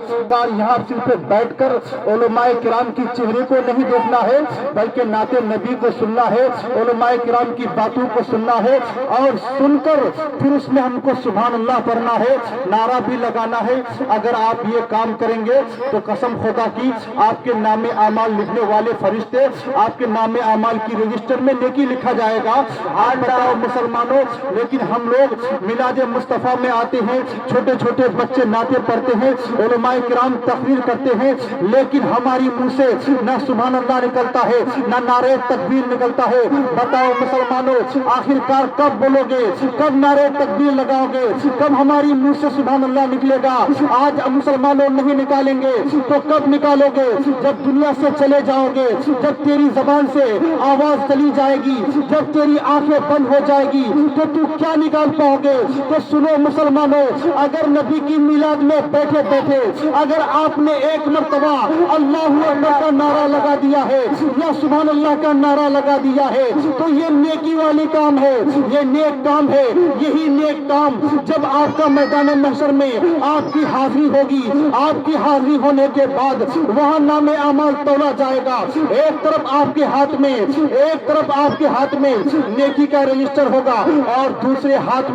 یہاں صرف بیٹھ کر علماء کرام کی چہرے کو نہیں دیکھنا ہے بلکہ نعت نبی کو سننا ہے، علماء کرام کی باتوں کو سننا ہے، اور سن کر پھر اس میں ہم کو سبحان اللہ پڑھنا ہے، نعرہ بھی لگانا ہے۔ اگر آپ یہ کام کریں گے تو قسم خدا کی آپ کے نام اعمال لکھنے والے فرشتے آپ کے نام اعمال کی رجسٹر میں نیکی لکھا جائے گا۔ آج بتاؤ مسلمانوں، لیکن ہم لوگ میلاد مصطفیٰ میں آتے ہیں، چھوٹے چھوٹے بچے نعتیں پڑھتے ہیں، علماء کرام تقریر کرتے ہیں، لیکن ہماری منہ سے نہ سبحان اللہ نکلتا ہے نہ نعرہ تکبیر نکلتا ہے۔ بتاؤ مسلمانوں، آخر کار کب بولو گے، کب نعرہ تکبیر لگاؤ گے، کب ہماری منہ سے سبحان اللہ نکلے گا؟ آج مسلمانوں نہیں نکالیں گے تو کب نکالو گے؟ جب دنیا سے چلے جاؤ گے، جب تیری زبان سے آواز چلی جائے گی، جب تیری آنکھیں بند ہو جائے گی تو کیا نکال پاؤ گے؟ تو سنو مسلمانوں، اگر نبی کی میلاد میں بیٹھے بیٹھے اگر آپ نے ایک مرتبہ اللہ اکبر کا نعرہ لگا دیا ہے یا سبحان اللہ کا نعرہ لگا دیا ہے تو یہ نیکی والی کام ہے، یہ نیک کام ہے۔ یہی نیک کام جب آپ کا میدان محشر میں آپ کی حاضری ہوگی، آپ کی حاضری ہونے کے بعد وہاں نام اعمال تولا جائے گا۔ ایک طرف آپ کے ہاتھ میں نیکی کا رجسٹر ہوگا اور دوسرے ہاتھ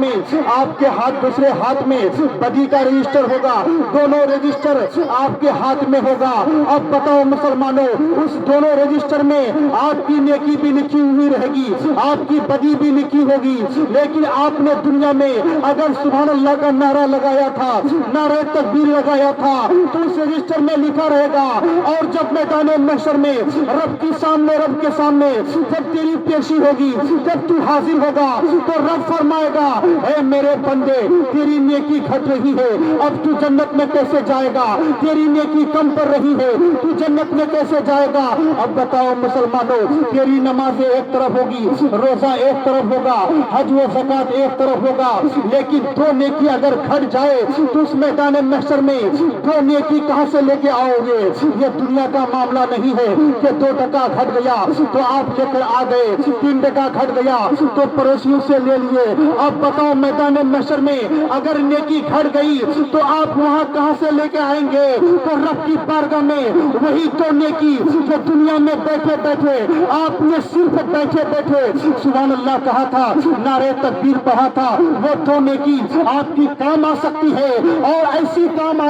میں بدی کا رجسٹر ہوگا، دونوں رجسٹر آپ کے ہاتھ میں ہوگا۔ اب بتاؤ مسلمانوں، اس دونوں رجسٹر میں آپ کی نیکی بھی لکھی ہوئی رہے گی، آپ کی بدی بھی لکھی ہوگی، لیکن آپ نے دنیا میں اگر سبحان اللہ کا نعرہ لگایا تھا، نعرہ تکبیر لگایا تھا تو اس رجسٹر میں لکھا رہے گا۔ اور جب میدان محشر میں رب کے سامنے جب تیری پیشی ہوگی، جب تو حاضر ہوگا تو رب فرمائے گا، اے میرے بندے، تیری نیکی گھٹ رہی ہے، اب تو جنت میں کیسے جائے گا؟ تیری نیکی کم پڑ رہی ہے، تو جنت میں کیسے جائے گا؟ اب بتاؤ مسلمانوں، تیری نمازیں ایک طرف ہوگی، روزہ ایک طرف ہوگا، حج و زکات ایک طرف ہوگا، لیکن دو نیکی اگر گھٹ جائے تو اس میدان محشر میں دو نیکی کہاں سے لے کے آؤ گے؟ یہ دنیا کا معاملہ نہیں ہے کہ 2 ٹکا گھٹ گیا تو آپ لے کر آ گئے، 3 ٹکا گھٹ گیا تو پڑوسیوں سے لے لیے۔ اب بتاؤ میدان محشر میں اگر نیکی گھٹ گئی تو آپ وہاں کہاں سے لے کے آئیں گے؟ تو رب کی بارگاہ میں وہی تو نیکی جو دنیا میں بیٹھے بیٹھے آپ نے صرف بیٹھے بیٹھے سبحان اللہ کہا تھا، نعرہ تکبیر پڑھا تھا، وہ تو نیکی آپ کی کام آ سکتی ہے۔ اور ایسا کام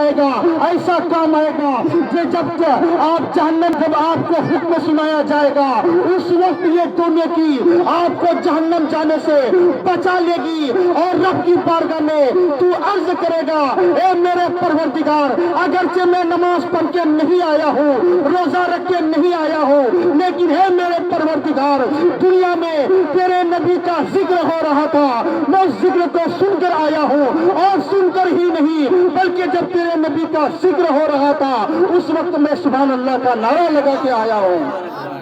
آئے گا کہ جب آپ جہنم، جب آپ کو حکم سنایا جائے گا اس وقت یہ تو نیکی آپ کو جہنم جانے سے بچا لے گی، اور رب کی بارگاہ میں تو عرض کرے گا، اے میرے پروردگار، اگرچہ میں نماز پڑھ کے نہیں آیا ہوں، روزہ رکھ کے نہیں آیا ہوں، لیکن ہے میرے پروردگار، دنیا میں تیرے نبی کا ذکر ہو رہا تھا، میں اس ذکر کو سن کر آیا ہوں، اور سن کر ہی نہیں بلکہ جب تیرے نبی کا ذکر ہو رہا تھا اس وقت میں سبحان اللہ کا نعرہ لگا کے آیا ہوں۔